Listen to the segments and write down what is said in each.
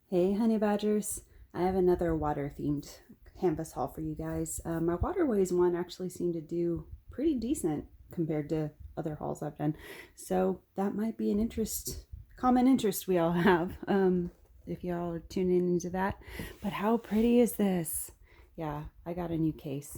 Hey honey badgers, I have another water themed canvas haul for you guys. My waterways one actually seemed to do pretty decent compared to other hauls I've done. So that might be an common interest we all have, if y'all are tuning into that. But how pretty is this? Yeah, I got a new case.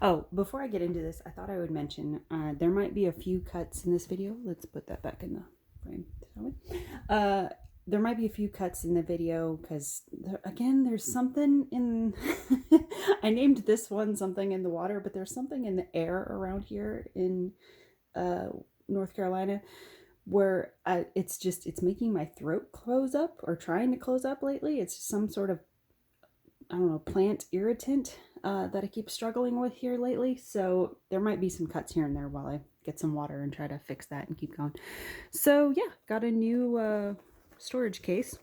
Oh, before I get into this, I thought I would mention there might be a few cuts in this video. Let's put that back in the frame, shall we? There might be a few cuts in the video because, again, there's something in... I named this one something in the water, but there's something in the air around here in North Carolina where it's making my throat close up, or trying to close up lately. It's some sort of, I don't know, plant irritant that I keep struggling with here lately. So there might be some cuts here and there while I get some water and try to fix that and keep going. So yeah, got a new storage case.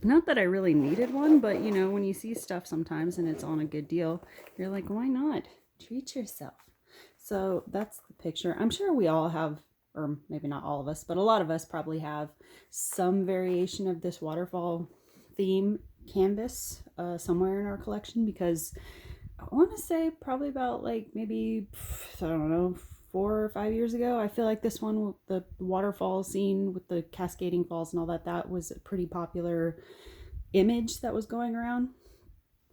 Not that I really needed one, but you know, when you see stuff sometimes and it's on a good deal, you're like, why not? Treat yourself. So that's the picture. I'm sure we all have, or maybe not all of us, but a lot of us probably have some variation of this waterfall theme canvas somewhere in our collection, because I want to say probably about like maybe, I don't know, 4 or 5 years ago, I feel like this one, the waterfall scene with the cascading falls and all that, that was a pretty popular image that was going around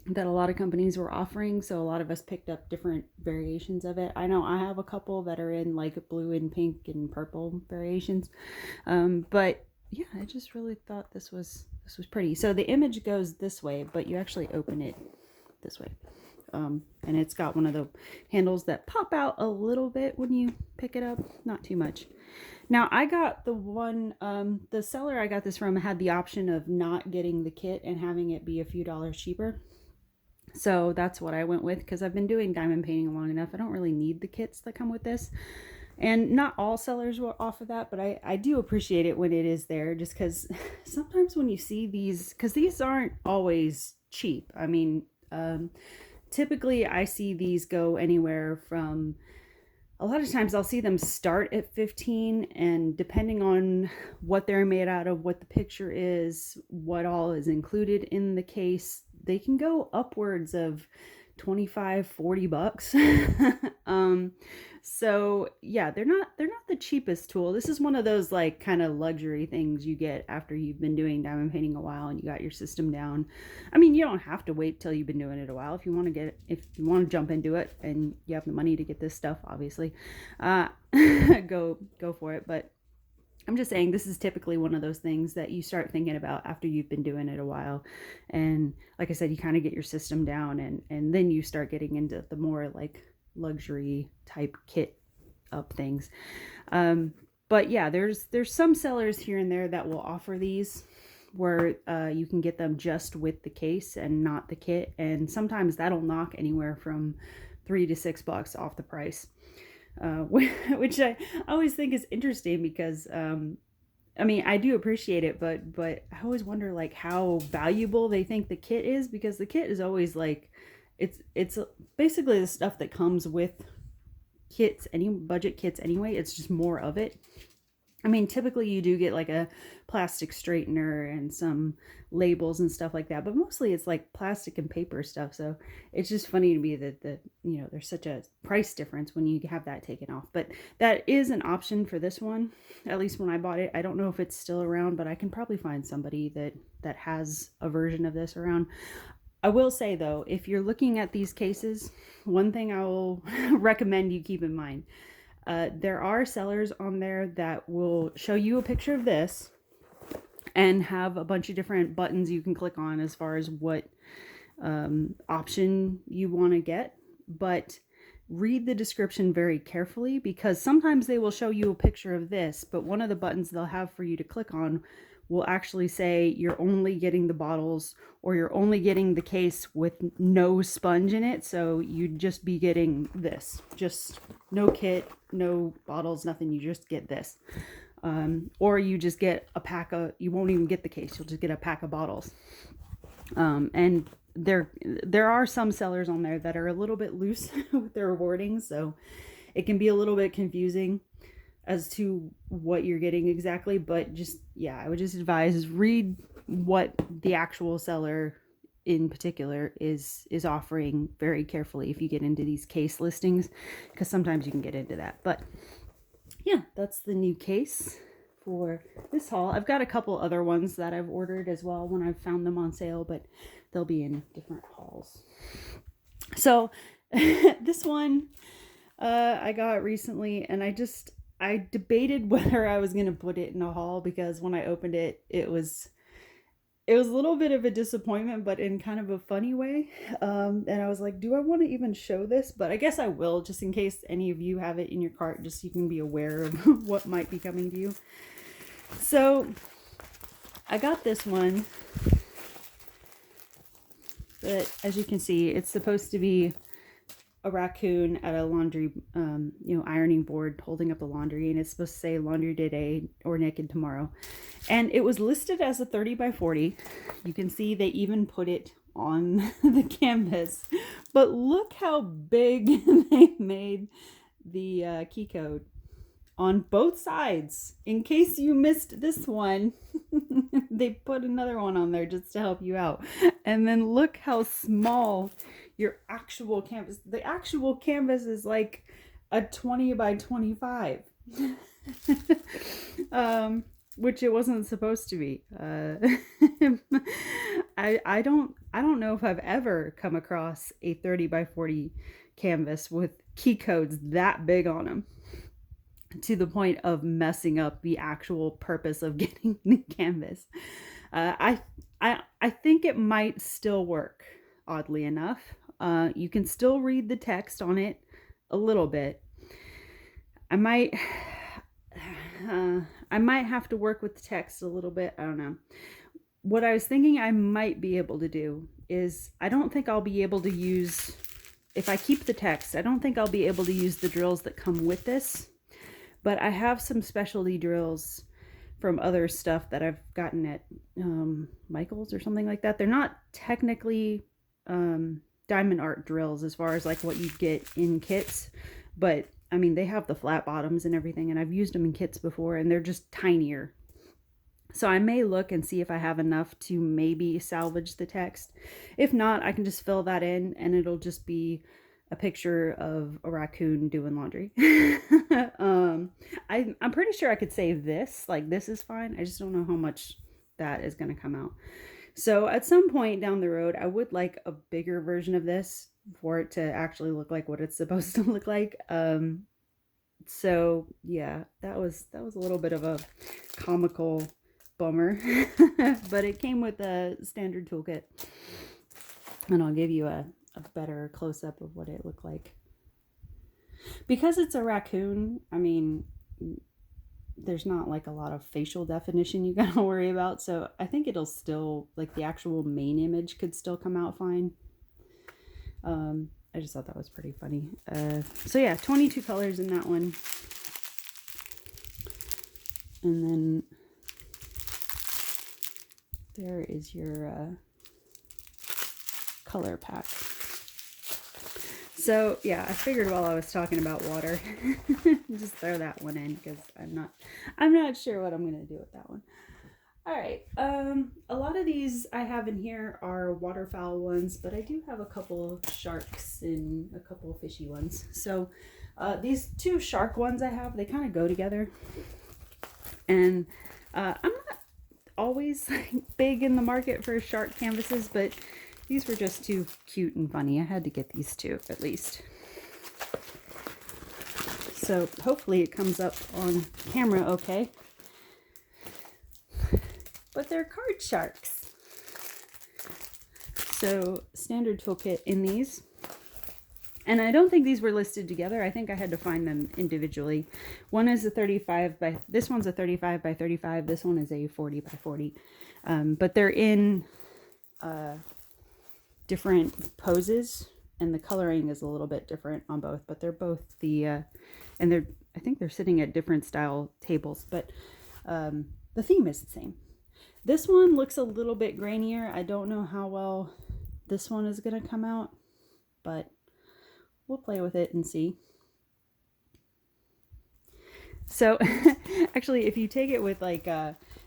that a lot of companies were offering. So a lot of us picked up different variations of it. I know I have a couple that are in like blue and pink and purple variations. But yeah, I just really thought this was pretty. So the image goes this way, but you actually open it this way. And it's got one of the handles that pop out a little bit when you pick it up, not too much. Now I got the one, the seller I got this from had the option of not getting the kit and having it be a few dollars cheaper. So that's what I went with, because I've been doing diamond painting long enough. I don't really need the kits that come with this. And not all sellers will offer that, but I do appreciate it when it is there, just because sometimes when you see these, because these aren't always cheap. I mean, typically I see these go anywhere from, a lot of times I'll see them start at 15, and depending on what they're made out of, what the picture is, what all is included in the case, they can go upwards of 25, 40 bucks. So yeah, they're not the cheapest tool. This is one of those like kind of luxury things you get after you've been doing diamond painting a while and you got your system down. I mean, you don't have to wait till you've been doing it a while. If you want to jump into it and you have the money to get this stuff, obviously, go for it. But I'm just saying, this is typically one of those things that you start thinking about after you've been doing it a while. And like I said, you kind of get your system down, and then you start getting into the more like luxury type kit up things. But yeah, there's some sellers here and there that will offer these where you can get them just with the case and not the kit. And sometimes that'll knock anywhere from $3 to $6 off the price. Which I always think is interesting, because I mean, I do appreciate it, but I always wonder like how valuable they think the kit is, because the kit is always like, it's basically the stuff that comes with kits, any budget kits anyway. It's just more of it. I mean, typically you do get like a plastic straightener and some labels and stuff like that, but mostly it's like plastic and paper stuff. So it's just funny to me that you know, there's such a price difference when you have that taken off. But that is an option for this one, at least when I bought it. I don't know if it's still around, but I can probably find somebody that has a version of this around. I will say though, if you're looking at these cases, one thing I will recommend you keep in mind. There are sellers on there that will show you a picture of this and have a bunch of different buttons you can click on as far as what option you want to get. But read the description very carefully, because sometimes they will show you a picture of this, but one of the buttons they'll have for you to click on will actually say you're only getting the bottles, or you're only getting the case with no sponge in it. So you'd just be getting this, just no kit, no bottles, nothing. You just get this. Or you just get a pack of, you won't even get the case. You'll just get a pack of bottles. And there are some sellers on there that are a little bit loose with their wording. So it can be a little bit confusing as to what you're getting exactly, but just, yeah, I would just advise read what the actual seller in particular is offering very carefully if you get into these case listings, because sometimes you can get into that. But yeah, that's the new case for this haul. I've got a couple other ones that I've ordered as well when I've found them on sale, but they'll be in different hauls. So this one I got recently, and I debated whether I was going to put it in a haul, because when I opened it, it was a little bit of a disappointment, but in kind of a funny way. And I was like, do I want to even show this? But I guess I will, just in case any of you have it in your cart, just so you can be aware of what might be coming to you. So I got this one, but as you can see, it's supposed to be a raccoon at a laundry, ironing board holding up the laundry, and it's supposed to say laundry today or naked tomorrow. And it was listed as a 30 by 40. You can see they even put it on the canvas, but look how big they made the key code on both sides. In case you missed this one, they put another one on there just to help you out. And then look how small your actual canvas. The actual canvas is like a 20 by 25. Which it wasn't supposed to be. I don't know if I've ever come across a 30 by 40 canvas with key codes that big on them, to the point of messing up the actual purpose of getting the canvas. I think it might still work, oddly enough. You can still read the text on it a little bit. I might have to work with the text a little bit. I don't know. What I was thinking I might be able to do is, I don't think I'll be able to use, if I keep the text, I don't think I'll be able to use the drills that come with this. But I have some specialty drills from other stuff that I've gotten at Michael's or something like that. They're not technically diamond art drills as far as like what you get in kits, but I mean, they have the flat bottoms and everything, and I've used them in kits before, and they're just tinier. So I may look and see if I have enough to maybe salvage the text. If not, I can just fill that in, and it'll just be a picture of a raccoon doing laundry. I'm pretty sure I could save this. Like, this is fine. I just don't know how much that is going to come out. So at some point down the road, I would like a bigger version of this for it to actually look like what it's supposed to look like. So yeah, that was a little bit of a comical bummer, but it came with a standard toolkit, and I'll give you a better close-up of what it looked like. Because it's a raccoon, I mean, there's not like a lot of facial definition you gotta worry about, so I think it'll still, like, the actual main image could still come out fine. I just thought that was pretty funny. So yeah, 22 colors in that one. And then there is your color pack. So yeah, I figured while I was talking about water, just throw that one in, because I'm not sure what I'm gonna do with that one. All right, a lot of these I have in here are waterfowl ones, but I do have a couple sharks and a couple fishy ones. So these two shark ones I have, they kind of go together. And I'm not always big in the market for shark canvases, but these were just too cute and funny. I had to get these two at least. So hopefully it comes up on camera okay. But they're card sharks. So standard toolkit in these. And I don't think these were listed together. I think I had to find them individually. One is a 35 by, this one's a 35 by 35. This one is a 40 by 40. But they're in different poses, and the coloring is a little bit different on both, but they're both the, and I think they're sitting at different style tables, but the theme is the same. This one looks a little bit grainier. I don't know how well this one is going to come out, but we'll play with it and see. So actually, if you take it with like,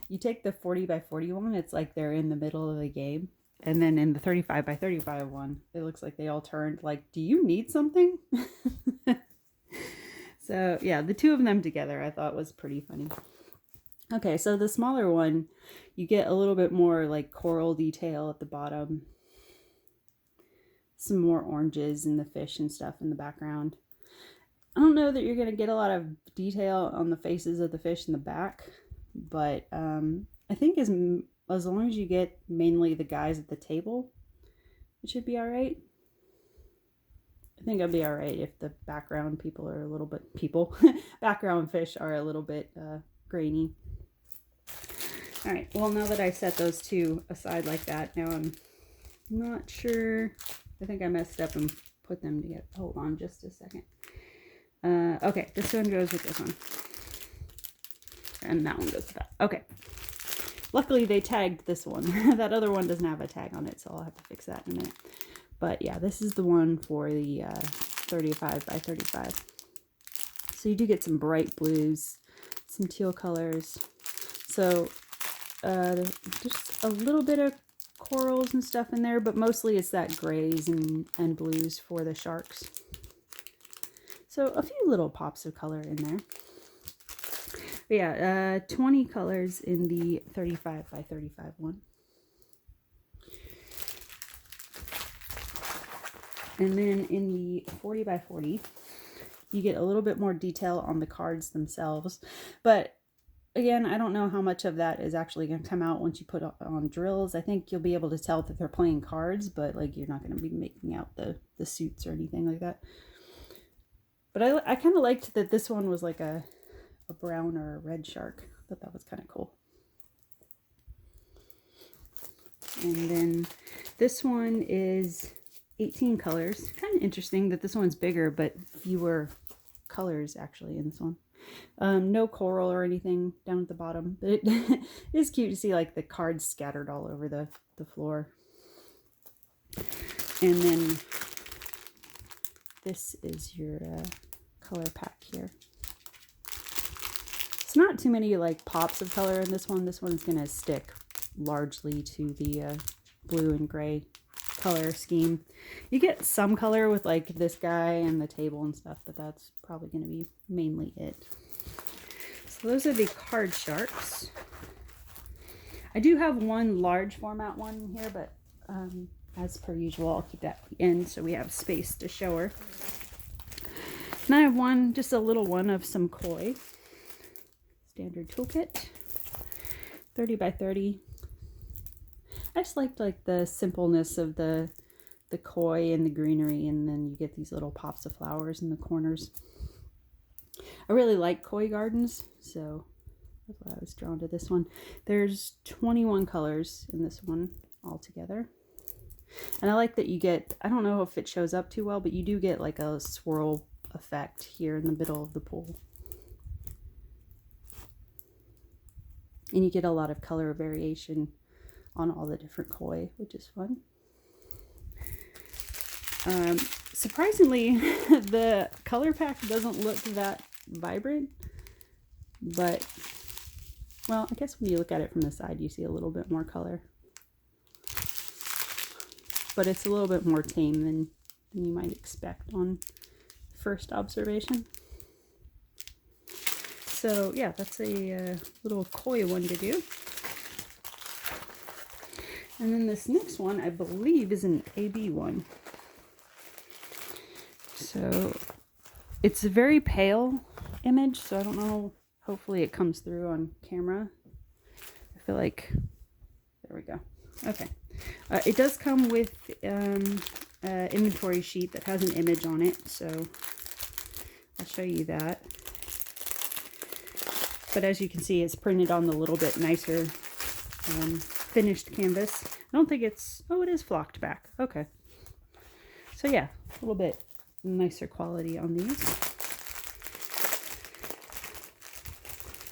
you take the 40 by 40 one, it's like they're in the middle of the game. And then in the 35 by 35 one, it looks like they all turned like, do you need something? So yeah, the two of them together I thought was pretty funny. Okay, so the smaller one, you get a little bit more like coral detail at the bottom. Some more oranges and the fish and stuff in the background. I don't know that you're going to get a lot of detail on the faces of the fish in the back, but I think as long as you get mainly the guys at the table, it should be all right. I think it'll be all right if the background people are a little bit, background fish are a little bit grainy. All right, well, now that I set those two aside like that, now I'm not sure. I think I messed up and put them together. Hold on just a second. Okay, this one goes with this one. And that one goes with that. Okay. Luckily, they tagged this one. That other one doesn't have a tag on it, so I'll have to fix that in a minute. But yeah, this is the one for the 35 by 35. So you do get some bright blues, some teal colors. So just a little bit of corals and stuff in there, but mostly it's that grays and blues for the sharks. So a few little pops of color in there. But yeah, 20 colors in the 35 by 35 one. And then in the 40 by 40, you get a little bit more detail on the cards themselves. But again, I don't know how much of that is actually going to come out once you put on drills. I think you'll be able to tell that they're playing cards, but like you're not going to be making out the suits or anything like that. But I kind of liked that this one was like a brown or a red shark. I thought that was kind of cool. And then this one is 18 colors. Kind of interesting that this one's bigger, but fewer colors actually in this one. No coral or anything down at the bottom, but it is cute to see like the cards scattered all over the floor. And then this is your color pack here. It's not too many like pops of color in this one. This one's going to stick largely to the blue and gray color scheme. You get some color with like this guy and the table and stuff, but that's probably going to be mainly it. So those are the card sharks. I do have one large format one here, but as per usual, I'll keep that at the end so we have space to show her. And I have one, just a little one of some koi. Standard toolkit. 30 by 30. I just liked like the simpleness of the koi and the greenery, and then you get these little pops of flowers in the corners. I really like koi gardens, so that's why I was drawn to this one. There's 21 colors in this one altogether. And I like that you get, I don't know if it shows up too well, but you do get like a swirl effect here in the middle of the pool. And you get a lot of color variation on all the different koi, which is fun. Surprisingly, the color pack doesn't look that vibrant, but, well, I guess when you look at it from the side, you see a little bit more color. But it's a little bit more tame than you might expect on first observation. So yeah, that's a little koi one to do. And then this next one, I believe, is an AB one. So it's a very pale image, so I don't know. Hopefully it comes through on camera. I feel like, there we go. Okay. It does come with an inventory sheet that has an image on it, so I'll show you that. But as you can see, it's printed on the little bit nicer finished canvas. I don't think it's, oh, it is flocked back. Okay. So yeah, a little bit nicer quality on these.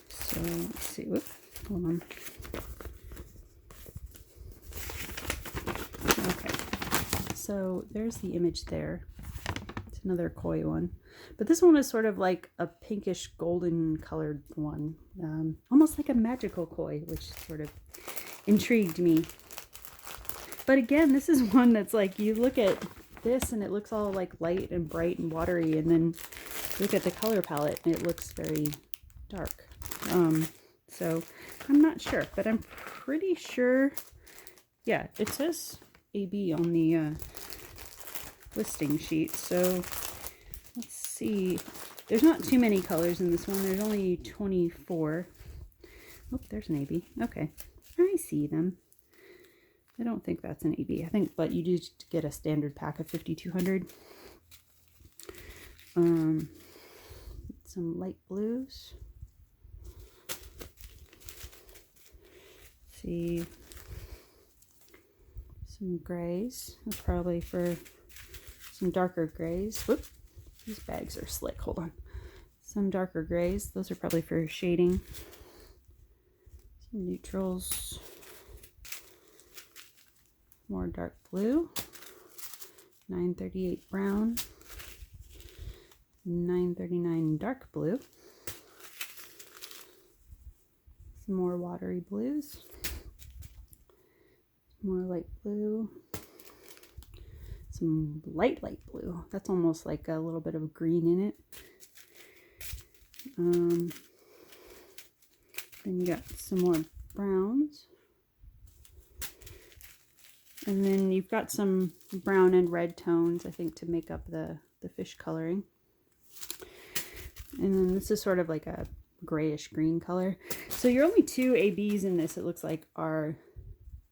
So let's see, whoop, hold on. Okay, so there's the image there. It's another koi one. But this one is sort of like a pinkish golden colored one, almost like a magical koi, which sort of intrigued me. But again, this is one that's like, you look at this and it looks all like light and bright and watery, and then look at the color palette and it looks very dark. So I'm not sure, but I'm pretty sure, yeah, it says AB on the listing sheet. So let's see. There's not too many colors in this one. There's only 24. Oh, there's an AB. Okay, I see them. I don't think that's an AB. I think, but you do get a standard pack of 5,200. Some light blues. Let's see, some grays. That's probably for some darker grays. Whoop, these bags are slick. Hold on. Some darker grays. Those are probably for shading. Some neutrals. More dark blue. 938 brown. 939 dark blue. Some more watery blues. More light blue. Some light blue. That's almost like a little bit of green in it. Then you got some more browns. And then you've got some brown and red tones, I think, to make up the fish coloring. And then this is sort of like a grayish green color. So your only two ABs in this, it looks like, are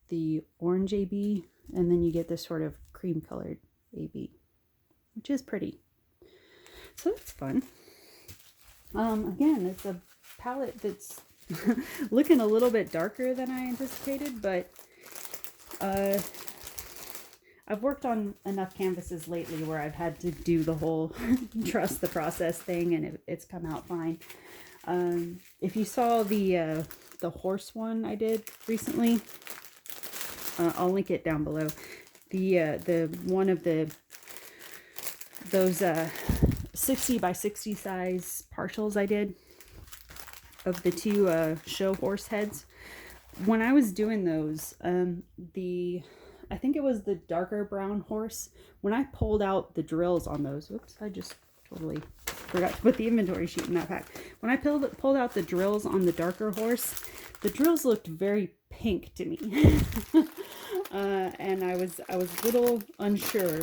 the orange AB, and then you get this sort of cream colored AB, which is pretty. So that's fun. Again, it's a palette that's looking a little bit darker than I anticipated, but I've worked on enough canvases lately where I've had to do the whole trust the process thing, and it's come out fine. If you saw the horse one I did recently, I'll link it down below. The one of those 60 by 60 size partials I did of the two show horse heads. When I was doing those, I think it was the darker brown horse. When I pulled out the drills on those, whoops, I just totally forgot to put the inventory sheet in that pack. When I pulled out the drills on the darker horse, the drills looked very pink to me. And I was a little unsure,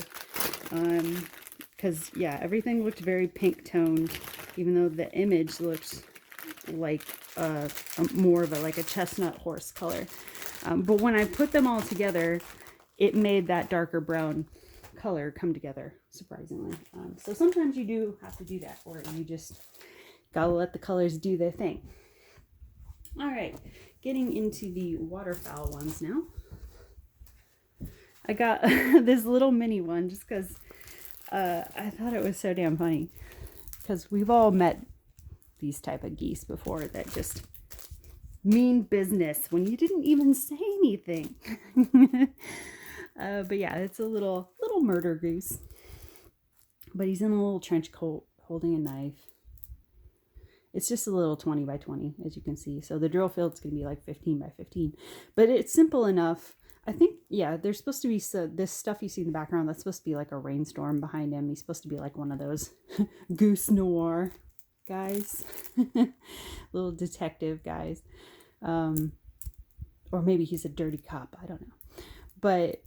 because yeah, everything looked very pink toned, even though the image looked like more of a chestnut horse color. But when I put them all together, it made that darker brown color come together, surprisingly. So sometimes you do have to do that, or you just gotta let the colors do their thing. All right, getting into the waterfowl ones now. I got this little mini one just because I thought it was so damn funny, because we've all met these type of geese before that just mean business when you didn't even say anything. But yeah, it's a little murder goose, but he's in a little trench coat holding a knife. It's just a little 20 by 20, as you can see. So the drill field's gonna be like 15 by 15, but it's simple enough. I think, yeah, there's supposed to be this stuff you see in the background. That's supposed to be like a rainstorm behind him. He's supposed to be like one of those goose noir guys, little detective guys, or maybe he's a dirty cop. I don't know, but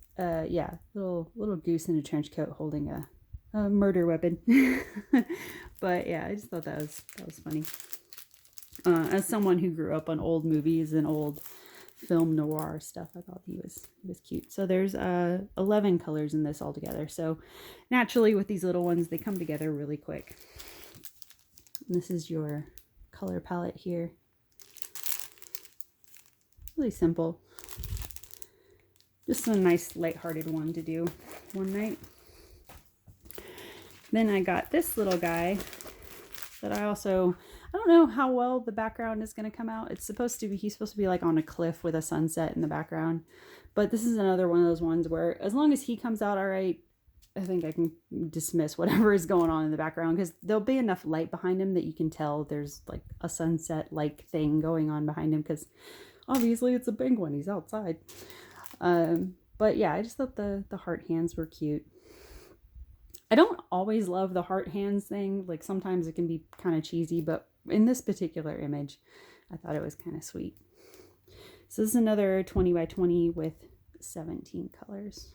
yeah, little goose in a trench coat holding a murder weapon. But yeah, I just thought that was funny. As someone who grew up on old movies and old film noir stuff, I thought he was cute. So there's 11 colors in this altogether. So naturally, with these little ones, they come together really quick. And this is your color palette here. Really simple. Just a nice lighthearted one to do one night. Then I got this little guy that I don't know how well the background is going to come out. He's supposed to be like on a cliff with a sunset in the background. But this is another one of those ones where as long as he comes out all right, I think I can dismiss whatever is going on in the background because there'll be enough light behind him that you can tell there's like a sunset-like thing going on behind him because obviously it's a penguin. He's outside. But yeah, I just thought the heart hands were cute. I don't always love the heart hands thing. Like sometimes it can be kind of cheesy, but in this particular image, I thought it was kind of sweet. So this is another 20 by 20 with 17 colors.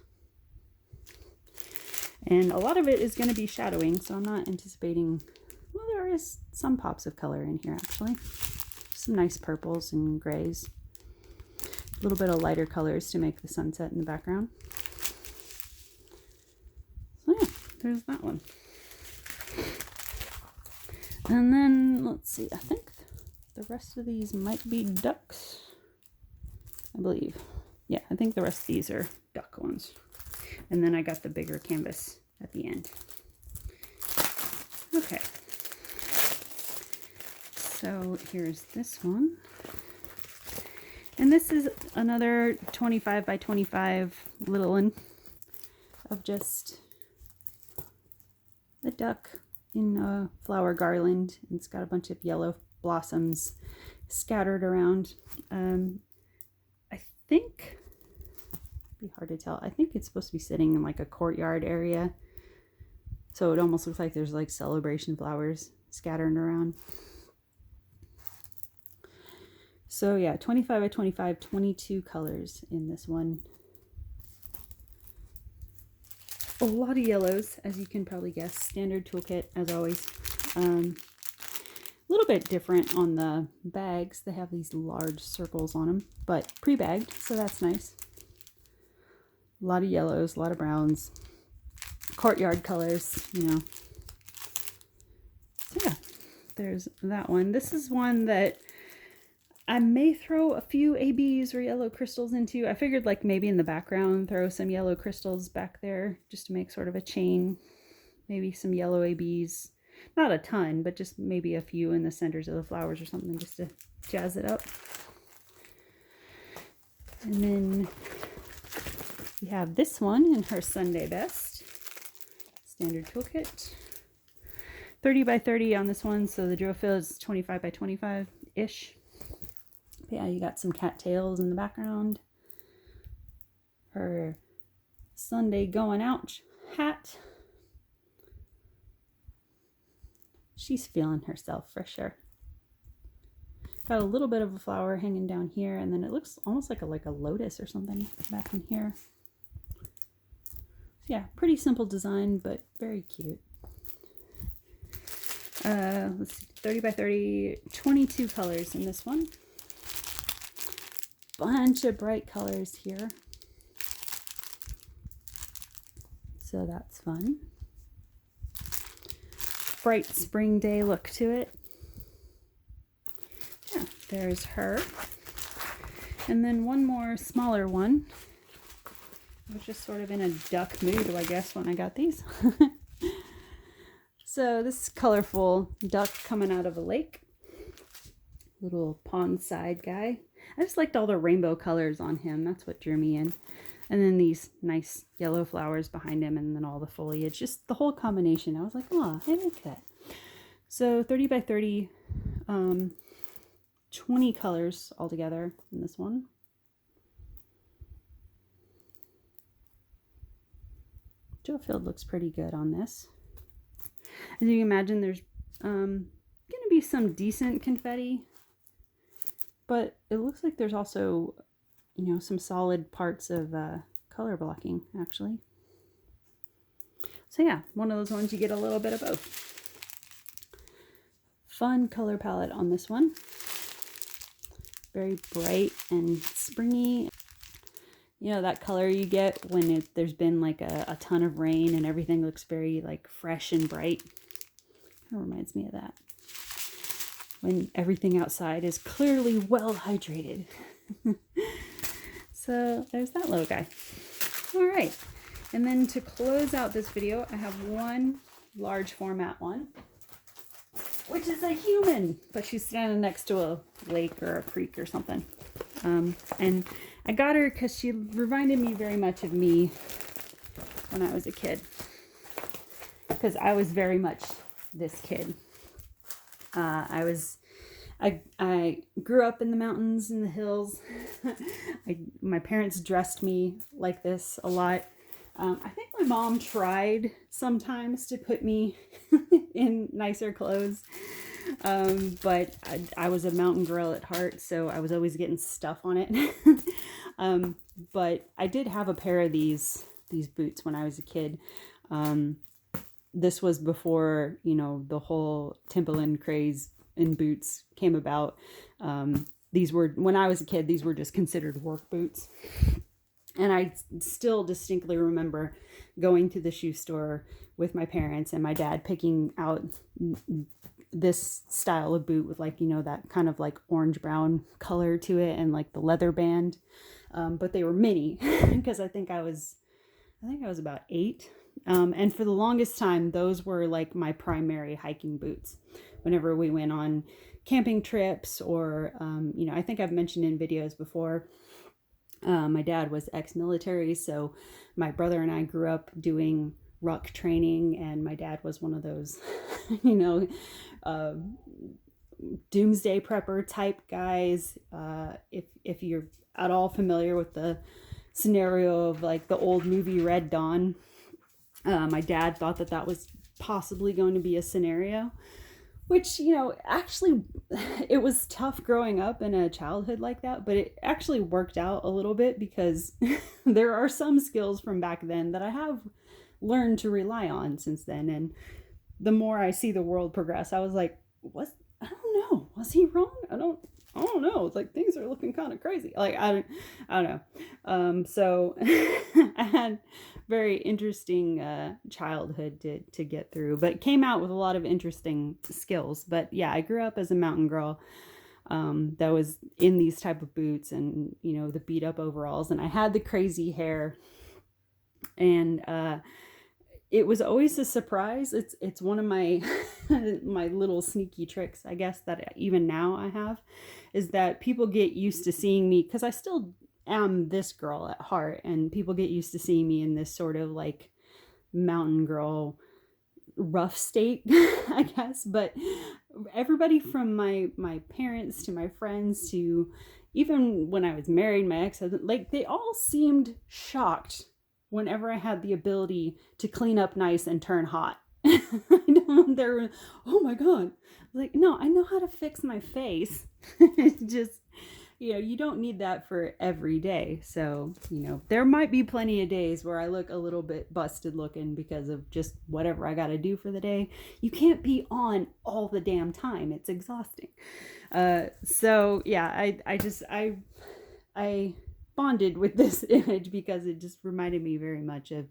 And a lot of it is going to be shadowing, so I'm not anticipating, well, there is some pops of color in here actually. Some nice purples and grays. A little bit of lighter colors to make the sunset in the background. So yeah, there's that one. And then, let's see, I think the rest of these might be ducks, I believe. Yeah, I think the rest of these are duck ones. And then I got the bigger canvas at the end. Okay. So here's this one. And this is another 25 by 25 little one of just a duck in a flower garland. It's got a bunch of yellow blossoms scattered around. I think, it'd be hard to tell. I think it's supposed to be sitting in like a courtyard area. So it almost looks like there's like celebration flowers scattered around. So yeah, 25 by 25, 22 colors in this one. A lot of yellows, as you can probably guess. Standard toolkit, as always. A little bit different on the bags. They have these large circles on them, but pre-bagged, so that's nice. A lot of yellows, a lot of browns. Courtyard colors, you know. So yeah, there's that one. This is one that I may throw a few ABs or yellow crystals into. I figured like maybe in the background throw some yellow crystals back there just to make sort of a chain. Maybe some yellow ABs. Not a ton, but just maybe a few in the centers of the flowers or something just to jazz it up. And then we have this one in her Sunday best. Standard toolkit. 30 by 30 on this one, so the drill fill is 25 by 25-ish. Yeah, you got some cattails in the background. Her Sunday going out hat. She's feeling herself for sure. Got a little bit of a flower hanging down here, and then it looks almost like a lotus or something back in here. Yeah, pretty simple design, but very cute. Let's see, 30 by 30, 22 colors in this one. Bunch of bright colors here. So that's fun. Bright spring day look to it. Yeah, there's her. And then one more smaller one. I was just sort of in a duck mood, I guess, when I got these. So this colorful duck coming out of a lake. Little pond side guy. I just liked all the rainbow colors on him. That's what drew me in. And then these nice yellow flowers behind him, and then all the foliage. Just the whole combination. I was like, oh, I like that. So 30 by 30, 20 colors altogether in this one. Joe Field looks pretty good on this. As you can imagine, there's going to be some decent confetti. But it looks like there's also, you know, some solid parts of color blocking, actually. So yeah, one of those ones you get a little bit of both. Fun color palette on this one. Very bright and springy. You know, that color you get when there's been like a ton of rain and everything looks very like fresh and bright. Kind of reminds me of that. When everything outside is clearly well hydrated. So there's that little guy. All right. And then to close out this video, I have one large format one, which is a human, but she's standing next to a lake or a creek or something. And I got her because she reminded me very much of me when I was a kid. because I was very much this kid. I grew up in the mountains and the hills. My parents dressed me like this a lot. I think my mom tried sometimes to put me in nicer clothes. But I was a mountain girl at heart, so I was always getting stuff on it. But I did have a pair of these boots when I was a kid. This was before, the whole Timberland craze in boots came about. These were, when I was a kid, these were just considered work boots. And I still distinctly remember going to the shoe store with my parents and my dad picking out this style of boot with that kind of orange brown color to it and the leather band. But they were mini because I think I was about 8. And for the longest time, those were my primary hiking boots. Whenever we went on camping trips or, I think I've mentioned in videos before, my dad was ex-military, so my brother and I grew up doing ruck training, and my dad was one of those, doomsday prepper type guys. If you're at all familiar with the scenario of the old movie Red Dawn, my dad thought that was possibly going to be a scenario. Which, actually, it was tough growing up in a childhood like that, but it actually worked out a little bit because there are some skills from back then that I have learned to rely on since then. And the more I see the world progress, I was like, what? I don't know. Was he wrong? I don't know. It's things are looking kind of crazy. I don't know. So I had very interesting childhood to get through, but came out with a lot of interesting skills. But yeah, I grew up as a mountain girl that was in these type of boots and, the beat up overalls, and I had the crazy hair, and it was always a surprise. It's one of my my little sneaky tricks, I guess, that even now I have, is that people get used to seeing me, because I still am this girl at heart, and people get used to seeing me in this sort of mountain girl rough state, I guess. But everybody from my parents to my friends to even when I was married, my ex-husband, they all seemed shocked whenever I had the ability to clean up nice and turn hot. They're, oh my God. No, I know how to fix my face. It's just, you don't need that for every day. So, there might be plenty of days where I look a little bit busted looking because of just whatever I got to do for the day. You can't be on all the damn time. It's exhausting. So yeah, I bonded with this image because it just reminded me very much of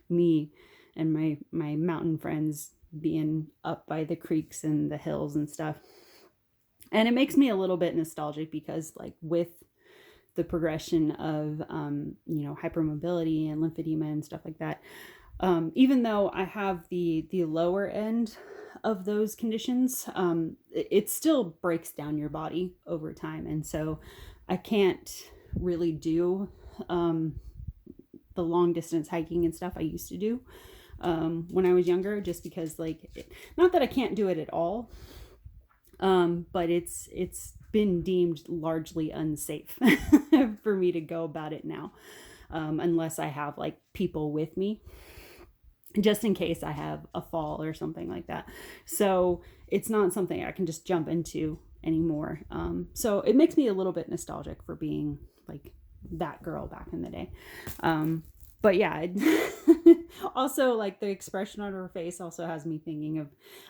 me and my mountain friends being up by the creeks and the hills and stuff. And it makes me a little bit nostalgic because with the progression of hypermobility and lymphedema and stuff like that, even though I have the lower end of those conditions, it still breaks down your body over time. And so I can't really do the long distance hiking and stuff I used to do when I was younger, just because not that I can't do it at all, but it's been deemed largely unsafe for me to go about it now, unless I have people with me, just in case I have a fall or something like that. So it's not something I can just jump into anymore. So it makes me a little bit nostalgic for being that girl back in the day. But yeah, also the expression on her face also has me thinking of,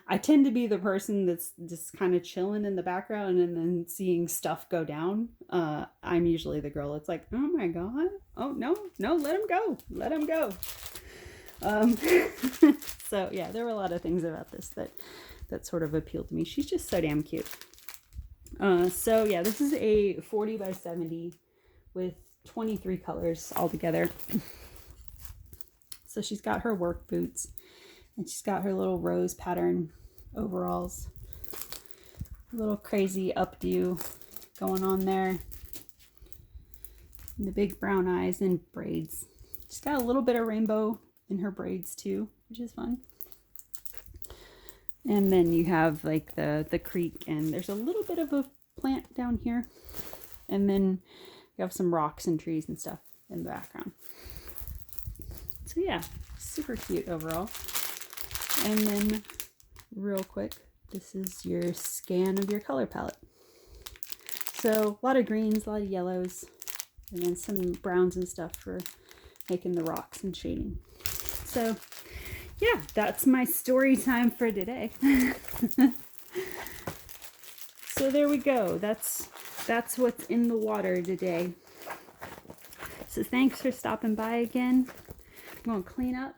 I tend to be the person that's just kind of chilling in the background and then seeing stuff go down. I'm usually the girl that's oh my God, oh no, let him go. So yeah, there were a lot of things about this that sort of appealed to me. She's just so damn cute. So yeah, this is a 40 by 70 with 23 colors altogether. So she's got her work boots, and she's got her little rose pattern overalls. A little crazy updo going on there. And the big brown eyes and braids. She's got a little bit of rainbow in her braids too, which is fun. And then you have like the creek, and there's a little bit of a plant down here. And then you have some rocks and trees and stuff in the background. So yeah, super cute overall. And then real quick, this is your scan of your color palette. So a lot of greens, a lot of yellows, and then some browns and stuff for making the rocks and shading. So yeah, that's my story time for today. So there we go. That's what's in the water today. So thanks for stopping by again. I'm going to clean up,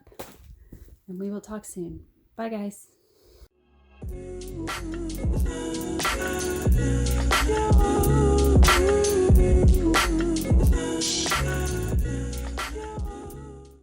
and we will talk soon. Bye, guys.